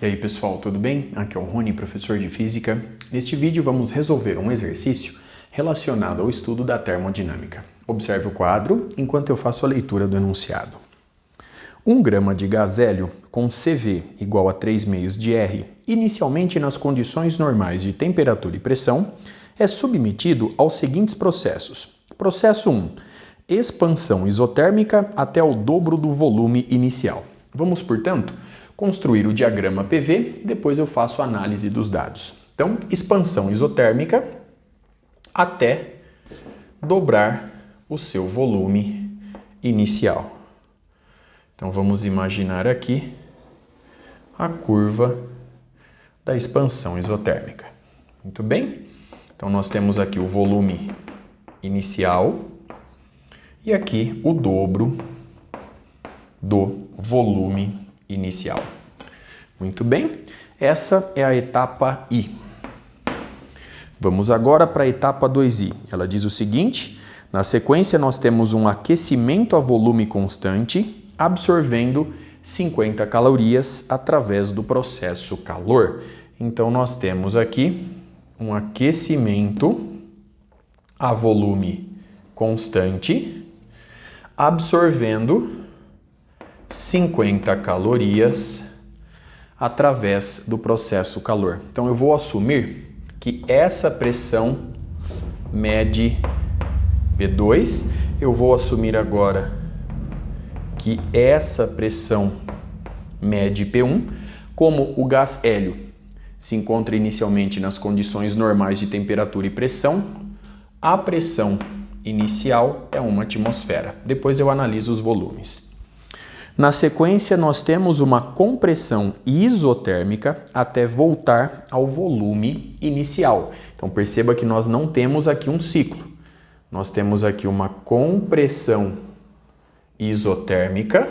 E aí pessoal, tudo bem? Aqui é o Rony, professor de Física. Neste vídeo vamos resolver um exercício relacionado ao estudo da termodinâmica. Observe o quadro enquanto eu faço a leitura do enunciado. 1 grama de gás hélio com CV igual a 3 meios de R, inicialmente nas condições normais de temperatura e pressão, é submetido aos seguintes processos. Processo 1. Expansão isotérmica até o dobro do volume inicial. Vamos, portanto, construir o diagrama PV e depois eu faço a análise dos dados. Então, expansão isotérmica até dobrar o seu volume inicial. Então, vamos imaginar aqui a curva da expansão isotérmica. Muito bem? Então, nós temos aqui o volume inicial e aqui o dobro do volume inicial. Muito bem, essa é a etapa I. Vamos agora para a etapa 2I. Ela diz o seguinte: na sequência nós temos um aquecimento a volume constante, absorvendo 50 calorias através do processo calor. Então nós temos aqui um aquecimento a volume constante, absorvendo 50 calorias através do processo calor. Então eu vou assumir que essa pressão mede P2. Eu vou assumir agora que essa pressão mede P1. Como o gás hélio se encontra inicialmente nas condições normais de temperatura e pressão, a pressão inicial é 1 atmosfera. Depois eu analiso os volumes. Na sequência, nós temos uma compressão isotérmica até voltar ao volume inicial. Então, perceba que nós não temos aqui um ciclo. Nós temos aqui uma compressão isotérmica,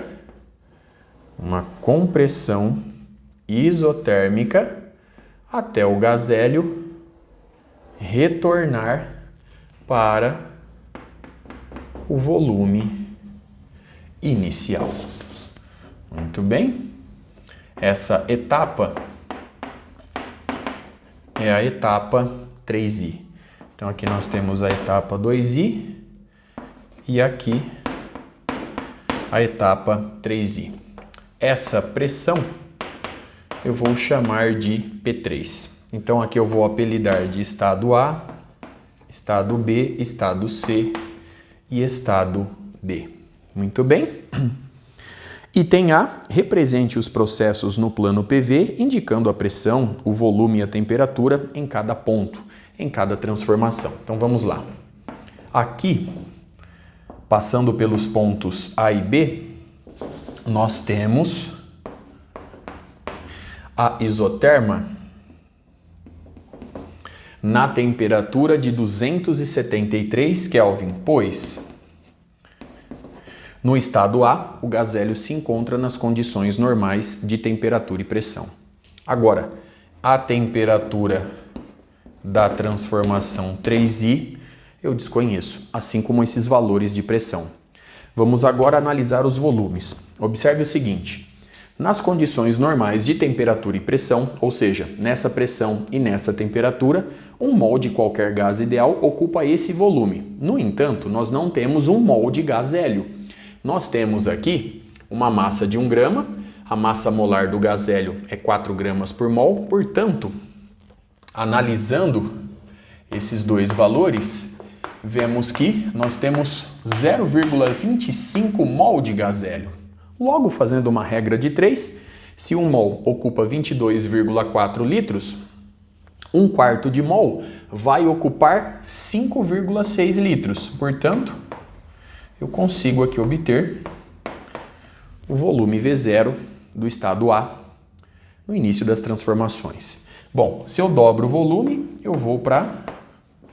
até o gás hélio retornar para o volume inicial. Muito bem. Essa etapa é a etapa 3I. Então aqui nós temos a etapa 2I e aqui a etapa 3I. Essa pressão eu vou chamar de P3. Então aqui eu vou apelidar de estado A, estado B, estado C e estado D. Muito bem? Item A, represente os processos no plano PV, indicando a pressão, o volume e a temperatura em cada ponto, em cada transformação. Então vamos lá. Aqui, passando pelos pontos A e B, nós temos a isoterma na temperatura de 273 Kelvin, pois no estado A, o gás hélio se encontra nas condições normais de temperatura e pressão. Agora, a temperatura da transformação 3I eu desconheço, assim como esses valores de pressão. Vamos agora analisar os volumes. Observe o seguinte: nas condições normais de temperatura e pressão, ou seja, nessa pressão e nessa temperatura, um mol de qualquer gás ideal ocupa esse volume. No entanto, nós não temos um mol de gás hélio. Nós temos aqui uma massa de 1 grama, a massa molar do gás hélio é 4 gramas por mol, portanto, analisando esses dois valores, vemos que nós temos 0,25 mol de gás hélio. Logo, fazendo uma regra de 3, se 1 mol ocupa 22,4 litros, 1/4 de mol vai ocupar 5,6 litros. Portanto, eu consigo aqui obter o volume V0 do estado A no início das transformações. Bom, se eu dobro o volume, eu vou para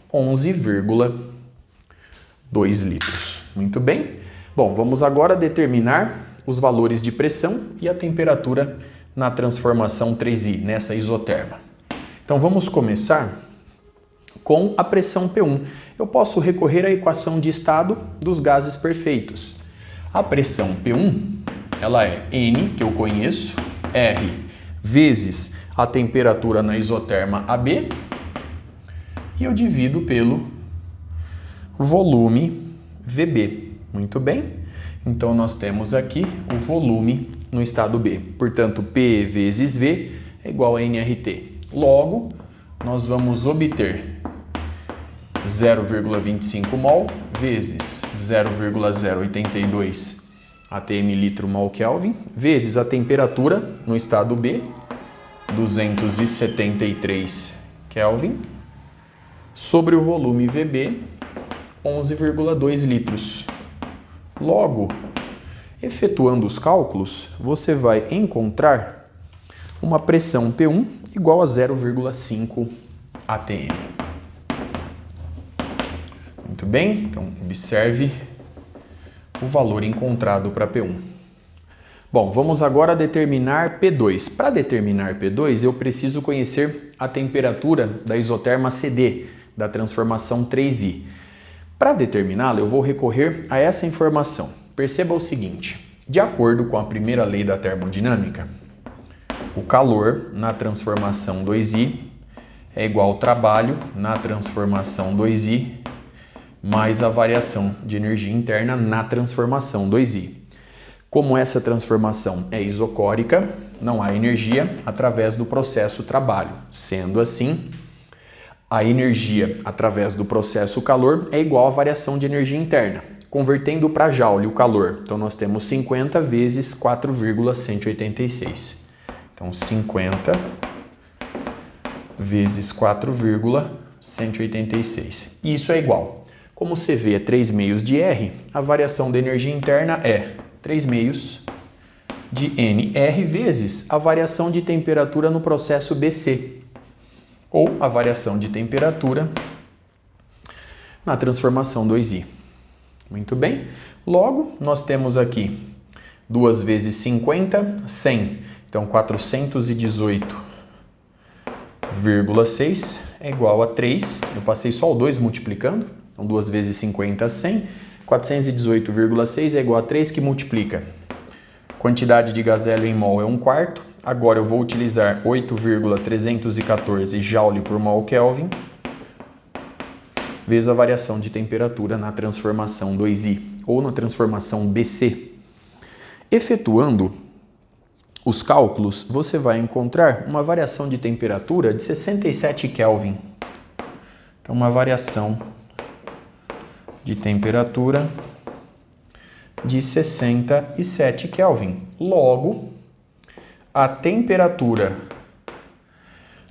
11,2 litros. Muito bem. Bom, vamos agora determinar os valores de pressão e a temperatura na transformação 3I, nessa isoterma. Então vamos começar com a pressão P1. Eu posso recorrer à equação de estado dos gases perfeitos. A pressão P1, ela é N, que eu conheço, R vezes a temperatura na isoterma AB, e eu divido pelo volume VB. Muito bem? Então, nós temos aqui o volume no estado B. Portanto, P vezes V é igual a nRT. Logo, nós vamos obter 0,25 mol vezes 0,082 atm litro mol Kelvin, vezes a temperatura no estado B, 273 Kelvin, sobre o volume VB, 11,2 litros. Logo, efetuando os cálculos, você vai encontrar uma pressão P1 igual a 0,5 atm. Muito bem, então observe o valor encontrado para P1. Bom, vamos agora determinar P2. Para determinar P2, eu preciso conhecer a temperatura da isoterma CD, da transformação 3I. Para determiná-la, eu vou recorrer a essa informação. Perceba o seguinte, de acordo com a primeira lei da termodinâmica, o calor na transformação 2I é igual ao trabalho na transformação 2I mais a variação de energia interna na transformação 2I. Como essa transformação é isocórica, não há energia através do processo trabalho. Sendo assim, a energia através do processo calor é igual à variação de energia interna. Convertendo para joule o calor, então nós temos 50 vezes 4,186. Então 50 vezes 4,186. Isso é igual. Como CV é 3 meios de R, a variação de energia interna é 3 meios de NR vezes a variação de temperatura no processo BC, ou a variação de temperatura na transformação 2I. Muito bem? Logo, nós temos aqui 2 vezes 50, 100. Então, 418,6 é igual a 3. Eu passei só o 2 multiplicando. Então, 2 vezes 50, 100. 418,6 é igual a 3 que multiplica. Quantidade de gás hélio em mol é 1/4. Agora eu vou utilizar 8,314 joule por mol Kelvin vezes a variação de temperatura na transformação 2I ou na transformação BC. Efetuando os cálculos, você vai encontrar uma variação de temperatura de 67 Kelvin. Então, uma variação de temperatura de 67 Kelvin. Logo, a temperatura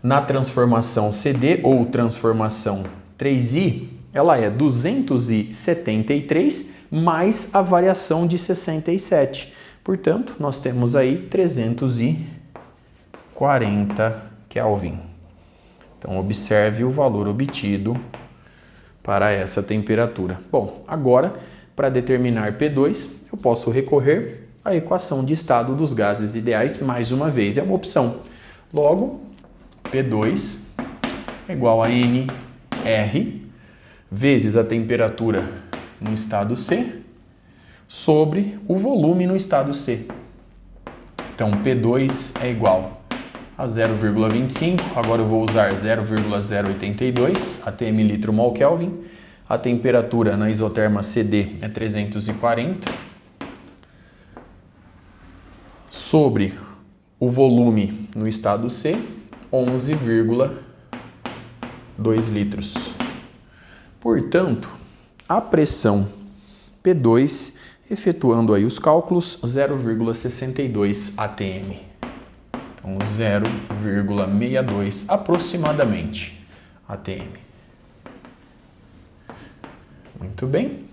na transformação CD ou transformação 3I, ela é 273 mais a variação de 67. Portanto, nós temos aí 340 Kelvin. Então, observe o valor obtido para essa temperatura. Bom, agora, para determinar P2, eu posso recorrer à equação de estado dos gases ideais, mais uma vez, é uma opção. Logo, P2 é igual a NR vezes a temperatura no estado C sobre o volume no estado C. Então, P2 é igual a 0,25, agora eu vou usar 0,082 atm litro mol Kelvin. A temperatura na isoterma CD é 340 sobre o volume no estado C, 11,2 litros. Portanto, a pressão P2, efetuando aí os cálculos, 0,62 atm. Então, 0,62 aproximadamente atm. Muito bem.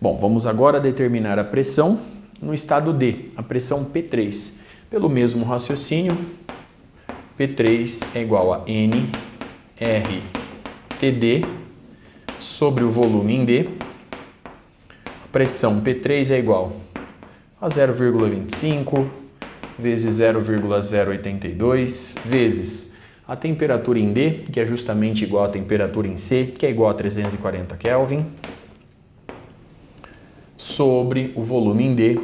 Bom, vamos agora determinar a pressão no estado D, a pressão P3. Pelo mesmo raciocínio, P3 é igual a nRTD sobre o volume em D. A pressão P3 é igual a 0,25 vezes 0,082 vezes a temperatura em D, que é justamente igual à temperatura em C, que é igual a 340 Kelvin, sobre o volume em D,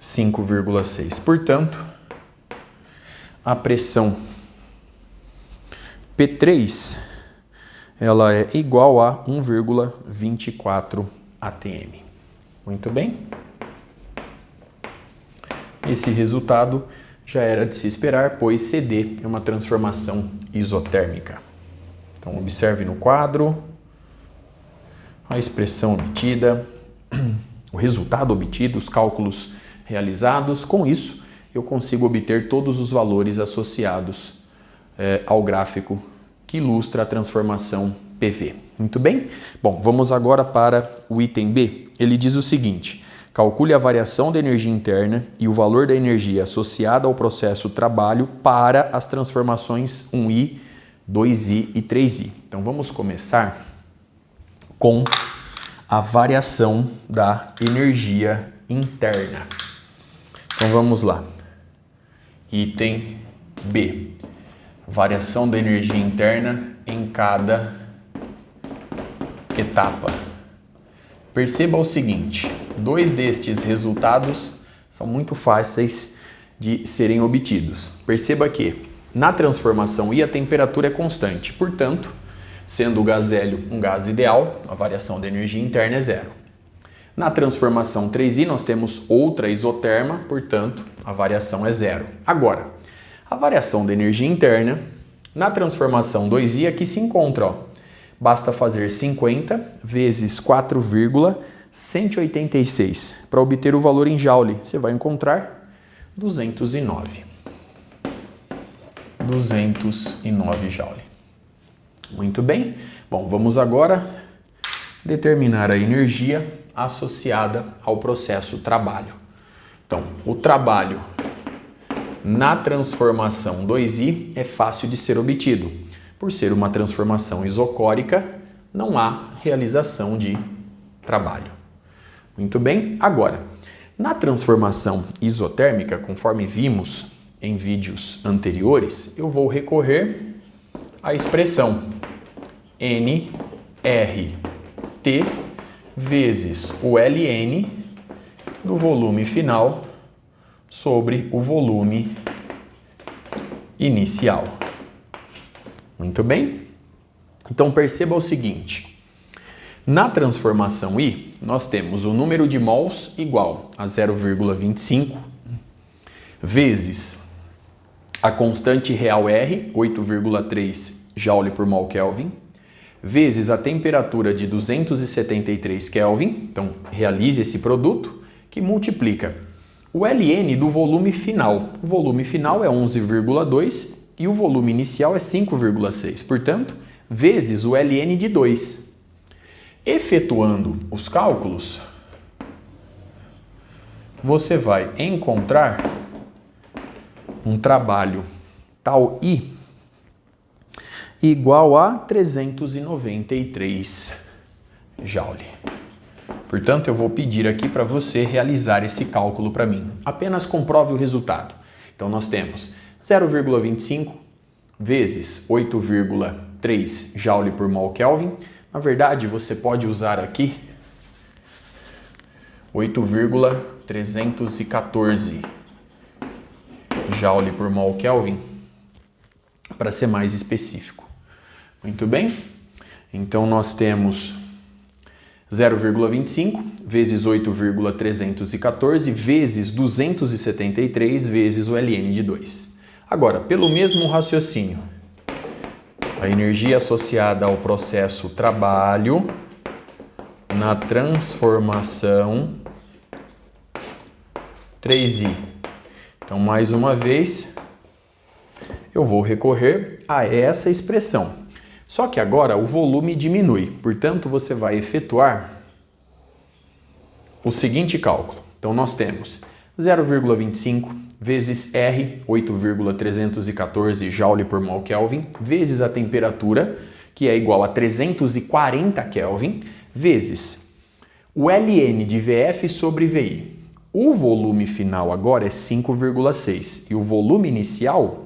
5,6. Portanto, a pressão P3 ela é igual a 1,24 atm. Muito bem? Esse resultado já era de se esperar, pois CD é uma transformação isotérmica. Então, observe no quadro a expressão obtida, o resultado obtido, os cálculos realizados. Com isso, eu consigo obter todos os valores associados ao gráfico que ilustra a transformação PV. Muito bem? Bom, vamos agora para o item B. Ele diz o seguinte: calcule a variação da energia interna e o valor da energia associada ao processo trabalho para as transformações 1I, 2I e 3I. Então vamos começar com a variação da energia interna. Então vamos lá. Item B. Variação da energia interna em cada etapa. Perceba o seguinte: dois destes resultados são muito fáceis de serem obtidos. Perceba que na transformação I a temperatura é constante, portanto, sendo o gás hélio um gás ideal, a variação da energia interna é zero. Na transformação 3I nós temos outra isoterma, portanto, a variação é zero. Agora, a variação da energia interna na transformação 2I aqui se encontra, ó. Basta fazer 50 vezes 4,186 para obter o valor em joule. Você vai encontrar 209. 209 joule. Muito bem. Bom, vamos agora determinar a energia associada ao processo trabalho. Então, o trabalho na transformação 2I é fácil de ser obtido. Por ser uma transformação isocórica, não há realização de trabalho. Muito bem. Agora, na transformação isotérmica, conforme vimos em vídeos anteriores, eu vou recorrer à expressão nRT vezes o Ln do volume final sobre o volume inicial. Muito bem? Então perceba o seguinte: na transformação I, nós temos o número de mols igual a 0,25 vezes a constante real R, 8,3 Joule por mol Kelvin, vezes a temperatura de 273 Kelvin, então realize esse produto, que multiplica o Ln do volume final. O volume final é 11,2 e o volume inicial é 5,6, portanto, vezes o Ln de 2. Efetuando os cálculos, você vai encontrar um trabalho tal I igual a 393 joule. Portanto, eu vou pedir aqui para você realizar esse cálculo para mim. Apenas comprove o resultado. Então, nós temos 0,25 vezes 8,3 joule por mol Kelvin. Na verdade, você pode usar aqui 8,314 joule por mol Kelvin para ser mais específico. Muito bem? Então, nós temos 0,25 vezes 8,314 vezes 273 vezes o Ln de 2. Agora, pelo mesmo raciocínio, a energia associada ao processo trabalho na transformação 3I. Então, mais uma vez, eu vou recorrer a essa expressão. Só que agora o volume diminui, portanto, você vai efetuar o seguinte cálculo. Então, nós temos 0,25 vezes R, 8,314 joule por mol Kelvin, vezes a temperatura, que é igual a 340 Kelvin, vezes o Ln de VF sobre VI. O volume final agora é 5,6 e o volume inicial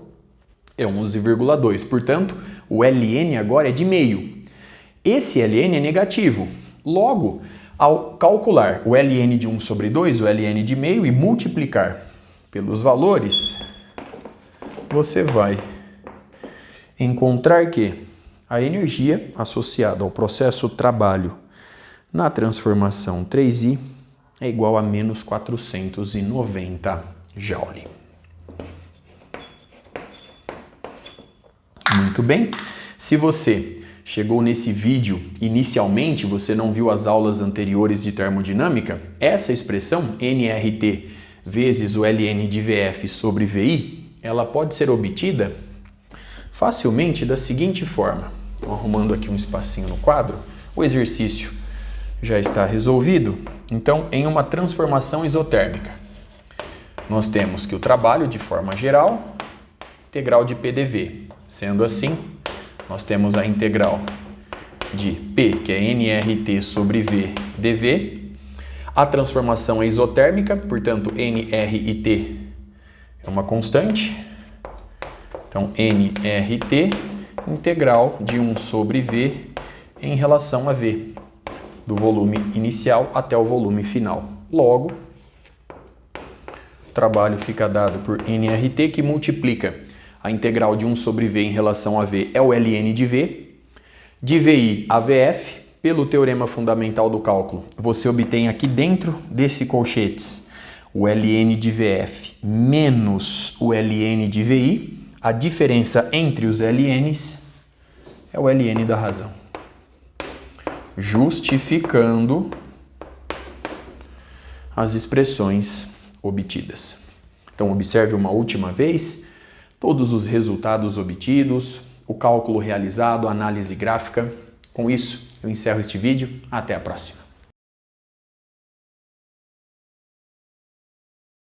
é 11,2. Portanto, o Ln agora é de meio. Esse Ln é negativo. Logo, ao calcular o Ln de 1 sobre 2, o Ln de meio, e multiplicar pelos valores, você vai encontrar que a energia associada ao processo trabalho na transformação 3i é igual a menos 490 Joule. Muito bem. Se você chegou nesse vídeo, inicialmente você não viu as aulas anteriores de termodinâmica, essa expressão nRT vezes o ln de Vf sobre Vi, ela pode ser obtida facilmente da seguinte forma. Estou arrumando aqui um espacinho no quadro, o exercício já está resolvido. Então, em uma transformação isotérmica, nós temos que o trabalho, de forma geral, integral de PDV. Sendo assim, nós temos a integral de P, que é nRT sobre V dV. A transformação é isotérmica, portanto, nRT é uma constante. Então, nRT integral de 1 sobre V em relação a V, do volume inicial até o volume final. Logo, o trabalho fica dado por nRT, que multiplica a integral de 1 sobre V em relação a V é o ln de V, de VI a VF, pelo teorema fundamental do cálculo, você obtém aqui dentro desse colchetes o ln de VF menos o ln de VI, a diferença entre os ln's é o ln da razão, justificando as expressões obtidas. Então, observe uma última vez todos os resultados obtidos, o cálculo realizado, a análise gráfica. Com isso, eu encerro este vídeo. Até a próxima.